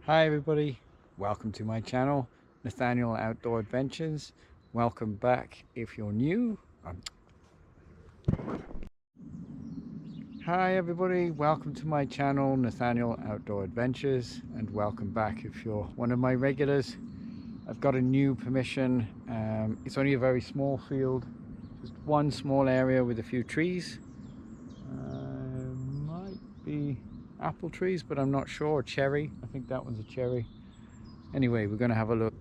Hi everybody, welcome to my channel, Nathaniel Outdoor Adventures. Welcome back if you're new. Hi everybody, welcome to my channel, Nathaniel Outdoor Adventures, and welcome back if you're one of my regulars. I've got a new permission. It's only a very small field, just one small area with a few trees. Might be apple trees, but I'm not sure. Cherry, I think that one's a cherry. Anyway, we're going to have a look.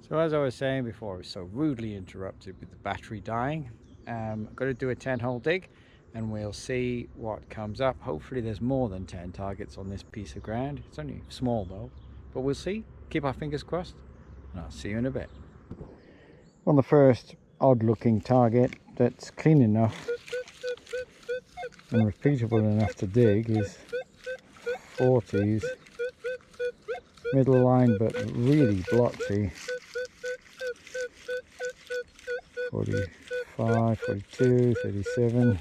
So as I was saying before, I was so rudely interrupted with the battery dying. I'm going to do a 10-hole dig and we'll see what comes up. Hopefully there's more than 10 targets on this piece of ground. It's only small though, but we'll see. Keep our fingers crossed and I'll see you in a bit. On the first odd looking target that's clean enough and repeatable enough to dig is 40s. Middle line but really blotchy. 45, 42, 37.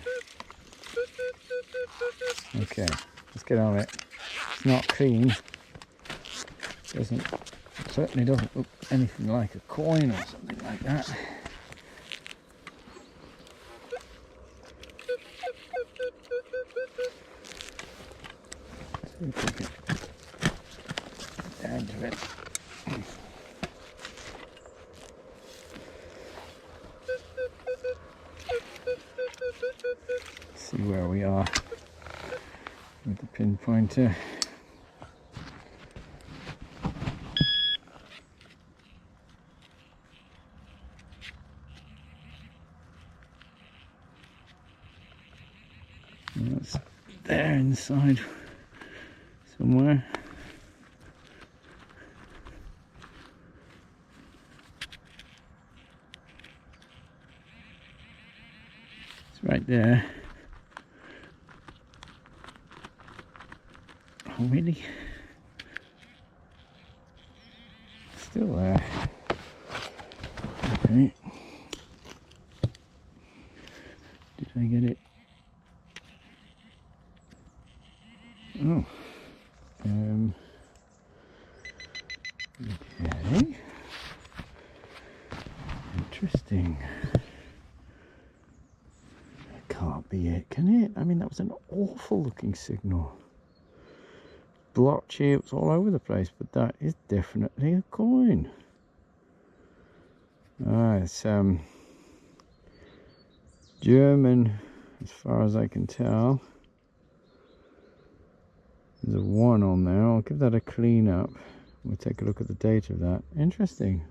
Okay, let's get on it. It's not clean. Certainly doesn't look anything like a coin or something like that. See if we can get down to it. See where we are with the pinpointer. It's there inside somewhere. It's right there. Oh, really? Still there. Okay. Did I get it? Oh. Okay. Interesting. That can't be it, can it? I mean, that was an awful looking signal. Blotchy, it was all over the place, but that is definitely a coin. It's German as far as I can tell. There's a 1 on there. I'll give that a clean up. We'll take a look at the date of that. Interesting.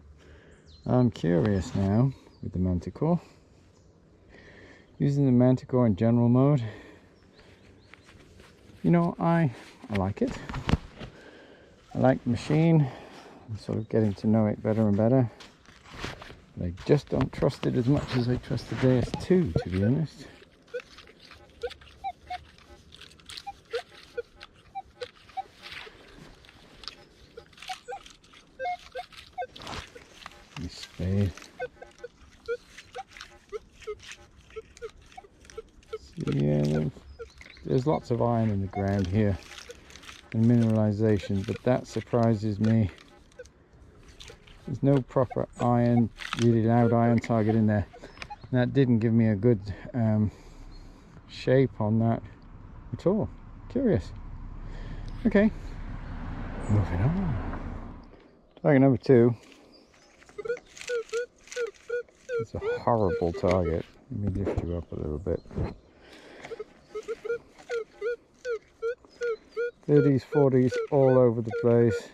I'm curious now with the Manticore. Using the Manticore in general mode, you know, I like it. I like the machine. I'm sort of getting to know it better and better. But I just don't trust it as much as I trust the DS2, to be honest. Spade. So yeah, there's lots of iron in the ground here and mineralization, but that surprises me. There's no proper iron, really loud iron target in there. And that didn't give me a good shape on that at all. Curious. Okay, moving on. Target number 2. It's a horrible target. Let me lift you up a little bit. 30s, 40s, all over the place.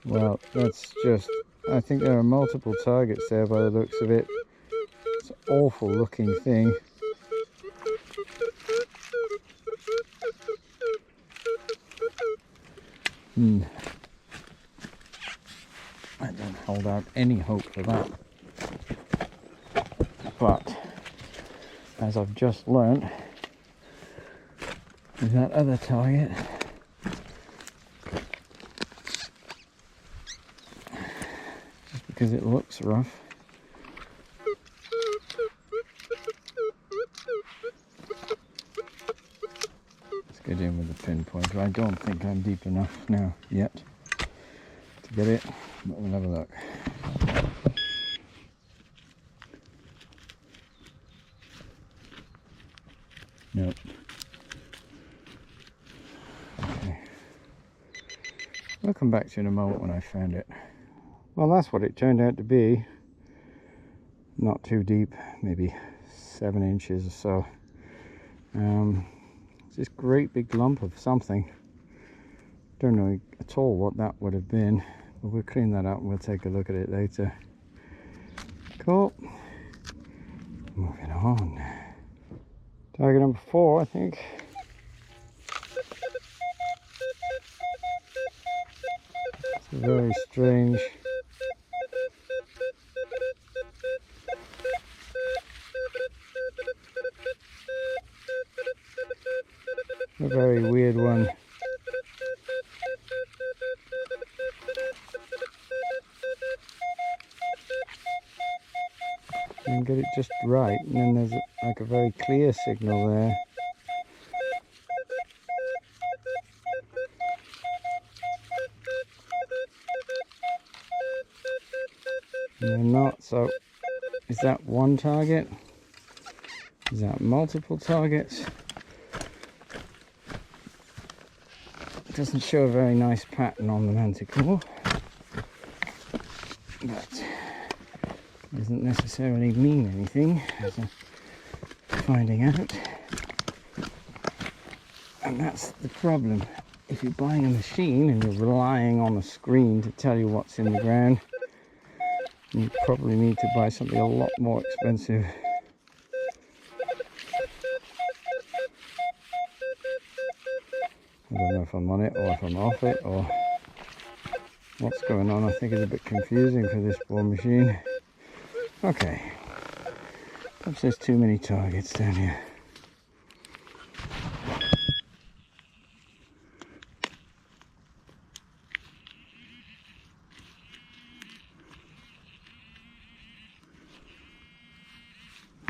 Well, that's just, I think there are multiple targets there by the looks of it. It's an awful looking thing. I don't hold out any hope for that. But, as I've just learnt, with that other target, just because it looks rough, it in with the pinpointer. I don't think I'm deep enough now yet to get it, but we'll have a look. Nope. Okay. I'll come back to you in a moment when I found it. Well, that's what it turned out to be. Not too deep, maybe 7 inches or so. It's this great big lump of something. Don't know at all what that would have been, but we'll clean that up and we'll take a look at it later. Cool. Moving on. Target number 4, I think. It's very strange. A very weird one. And get it just right, and then there's like a very clear signal there. And then not. So is that one target? Is that multiple targets? It doesn't show a very nice pattern on the Manticore, but doesn't necessarily mean anything as I'm finding out. And that's the problem. If you're buying a machine and you're relying on the screen to tell you what's in the ground, you probably need to buy something a lot more expensive. I don't know if I'm on it or if I'm off it or what's going on. I think it's a bit confusing for this poor machine. Okay, perhaps there's too many targets down here.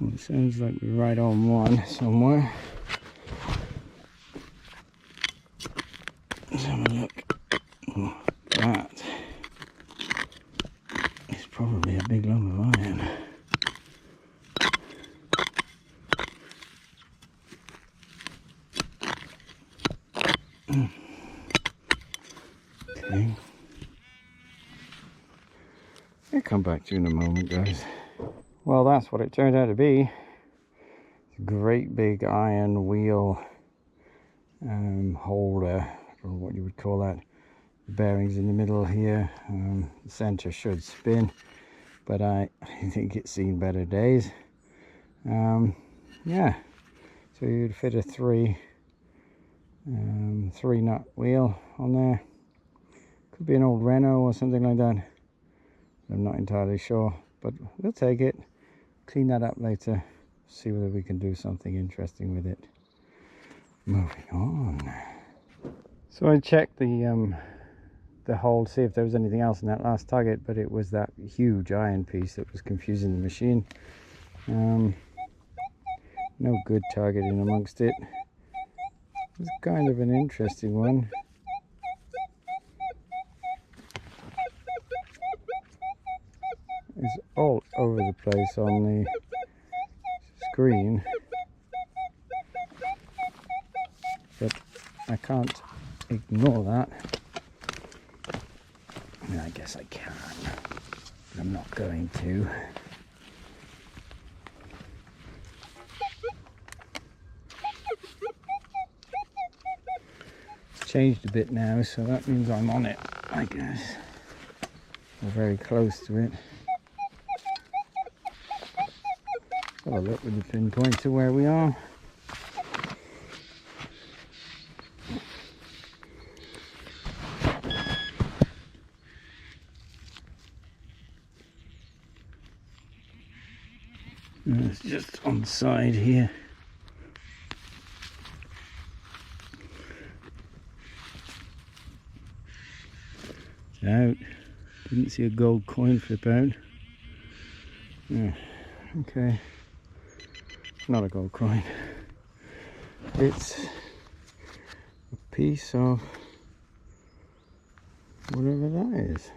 Well, it sounds like we're right on one somewhere. Let's have a look. Oh, that is probably a big lump of iron. Okay. I'll come back to you in a moment, guys. Well, that's what it turned out to be. It's a great big iron wheel holder, or what you would call that. The bearings in the middle here. The center should spin, but I think it's seen better days. Yeah, so you'd fit a three nut wheel on there. Could be an old Renault or something like that. I'm not entirely sure, but we'll take it, clean that up later, see whether we can do something interesting with it. Moving on. So I checked the hole to see if there was anything else in that last target, but it was that huge iron piece that was confusing the machine. No good targeting amongst it. It's kind of an interesting one. It's all over the place on the screen, but I can't ignore that. I mean, I guess I can, but I'm not going to. It's changed a bit now, so that means I'm on it, I guess. We're very close to it. Have a look with the pinpoint to where we are. And it's just on the side here. It's out. Didn't see a gold coin flip out. Yeah, okay. Not a gold coin. It's piece of whatever that is.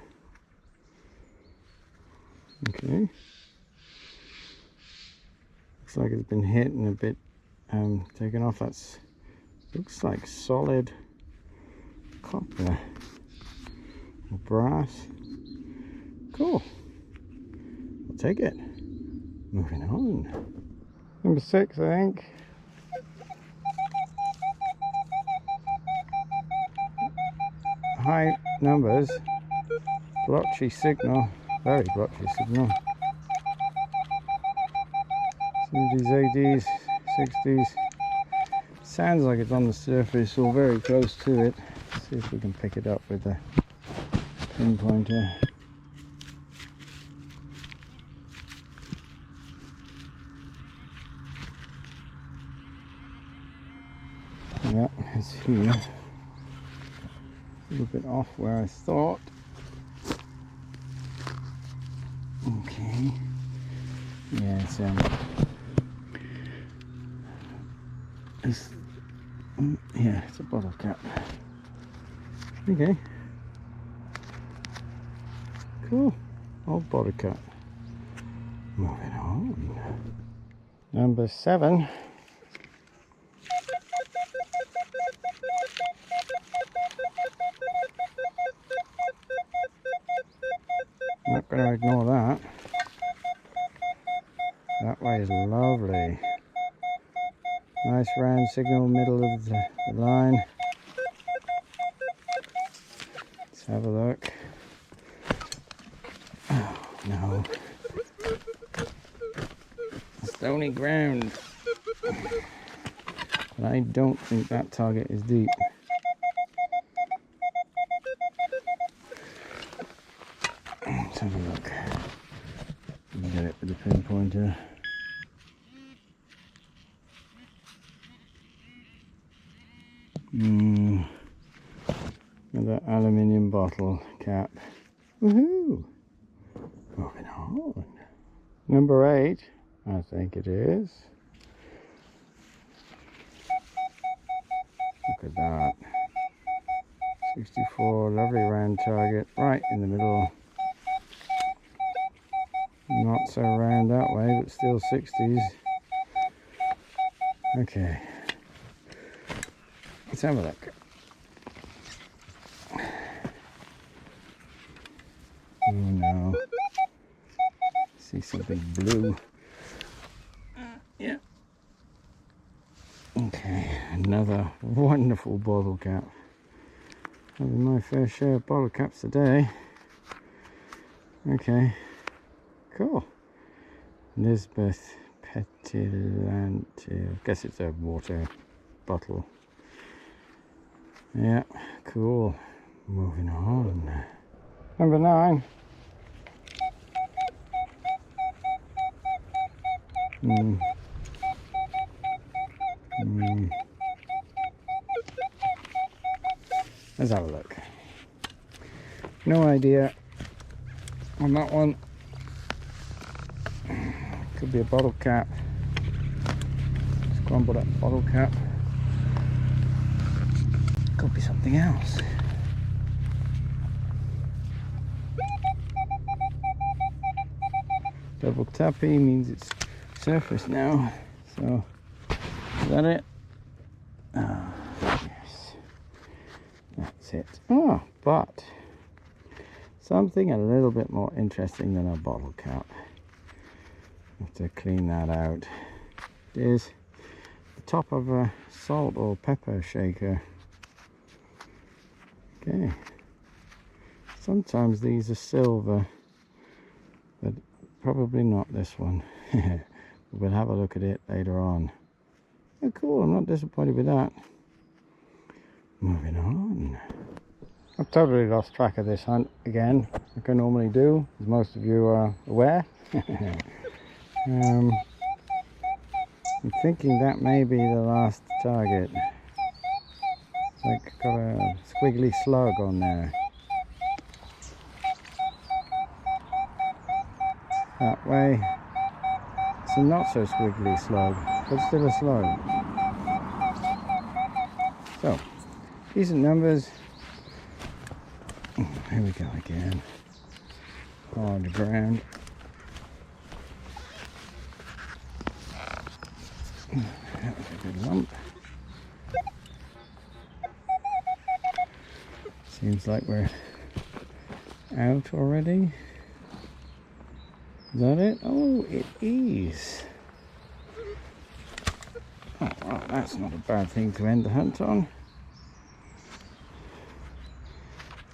Okay. Looks like it's been hit and a bit taken off. That's looks like solid copper or brass. Cool. I'll take it. Moving on. Number 6, I think. High numbers, blotchy signal, very blotchy signal. Some of these 80s, 60s. Sounds like it's on the surface or very close to it. Let's see if we can pick it up with a pinpointer. Yeah, it's here. A little bit off where I thought. Okay. Yeah, it's a bottle cap. Okay. Cool. Old bottle cap. Moving on. Number 7. Not going to ignore that. That way is lovely. Nice round signal, middle of the line. Let's have a look. Oh no. Stony ground. But I don't think that target is deep. Let's have a look. Get it with the pinpointer. Another aluminium bottle cap. Woohoo! Moving on. Number 8, I think it is. Look at that. 64, lovely round target, right in the middle. Not so round that way, but still 60s. Okay. Let's have a look. Oh no. See something blue. Yeah. Okay, another wonderful bottle cap. Having my fair share of bottle caps today. Okay. Cool. Lisbeth Pettilante. I guess it's a water bottle. Yeah, cool. Moving on. Number 9. Let's have a look. No idea on that one. Could be a bottle cap. Scrambled up bottle cap. Could be something else. Double tappy means it's surface now. So, is that it? Ah, yes. That's it. Oh, but something a little bit more interesting than a bottle cap. Have to clean that out. It is the top of a salt or pepper shaker. Okay. Sometimes these are silver, but probably not this one. We'll have a look at it later on. Oh, cool, I'm not disappointed with that. Moving on. I've totally lost track of this hunt again, like I normally do, as most of you are aware. I'm thinking that may be the last target. It's like got a squiggly slug on there. That way, it's a not so squiggly slug, but still a slug. So, decent numbers. Here we go again. Hard ground. That was a good lump. Seems like we're out already. Is that it? Oh, it is. Oh, well, that's not a bad thing to end the hunt on.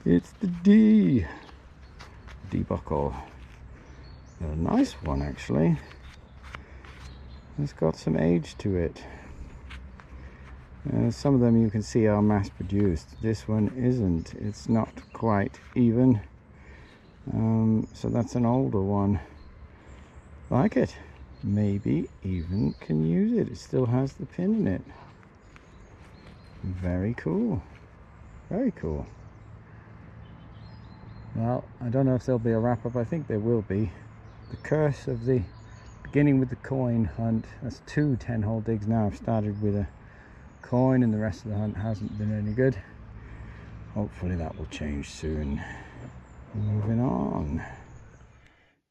It's the D buckle. A nice one, actually. It's got some age to it. Some of them you can see are mass produced. This one isn't. It's not quite even. So that's an older one. Like it. Maybe even can use it. It still has the pin in it. Very cool. Very cool. Well, I don't know if there'll be a wrap-up. I think there will be. The curse of the beginning with the coin hunt. That's 2 10-hole digs now. I've started with a coin and the rest of the hunt hasn't been any good. Hopefully that will change soon. Moving on.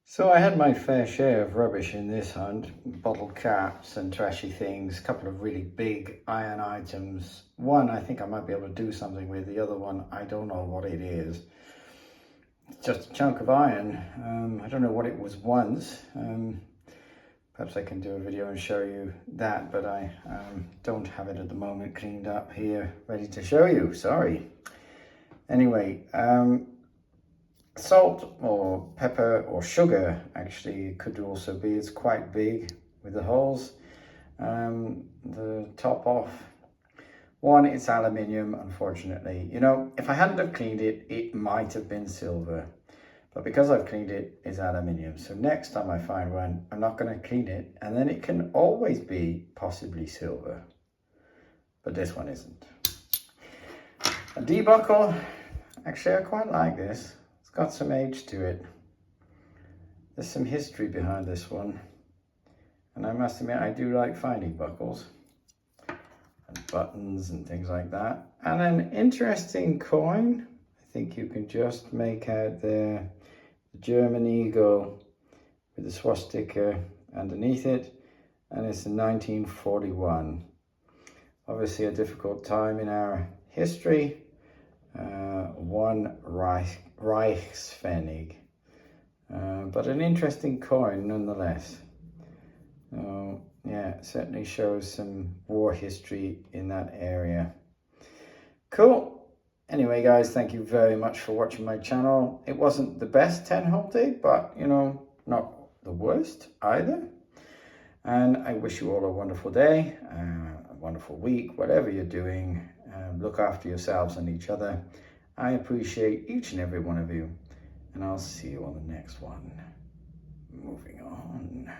So I had my fair share of rubbish in this hunt. Bottle caps and trashy things. A couple of really big iron items. One I think I might be able to do something with. The other one I don't know what it is. It's just a chunk of iron. I don't know what it was once. Perhaps I can do a video and show you that, but I don't have it at the moment cleaned up here, ready to show you. Sorry. Anyway, salt or pepper or sugar actually could also be. It's quite big with the holes. The top off. One, it's aluminium, unfortunately. You know, if I hadn't have cleaned it, it might have been silver. But because I've cleaned it, it's aluminium. So next time I find one, I'm not going to clean it. And then it can always be possibly silver. But this one isn't. A D buckle. Actually, I quite like this. It's got some age to it. There's some history behind this one. And I must admit, I do like finding buckles. And buttons and things like that. And an interesting coin. I think you can just make out there the German eagle with the swastika underneath it. And it's in 1941. Obviously a difficult time in our history. One Reichspfennig. But an interesting coin nonetheless. Yeah, it certainly shows some war history in that area. Cool. Anyway, guys, thank you very much for watching my channel. It wasn't the best 10-hole dig, but, you know, not the worst either. And I wish you all a wonderful day, a wonderful week, whatever you're doing. Look after yourselves and each other. I appreciate each and every one of you. And I'll see you on the next one. Moving on.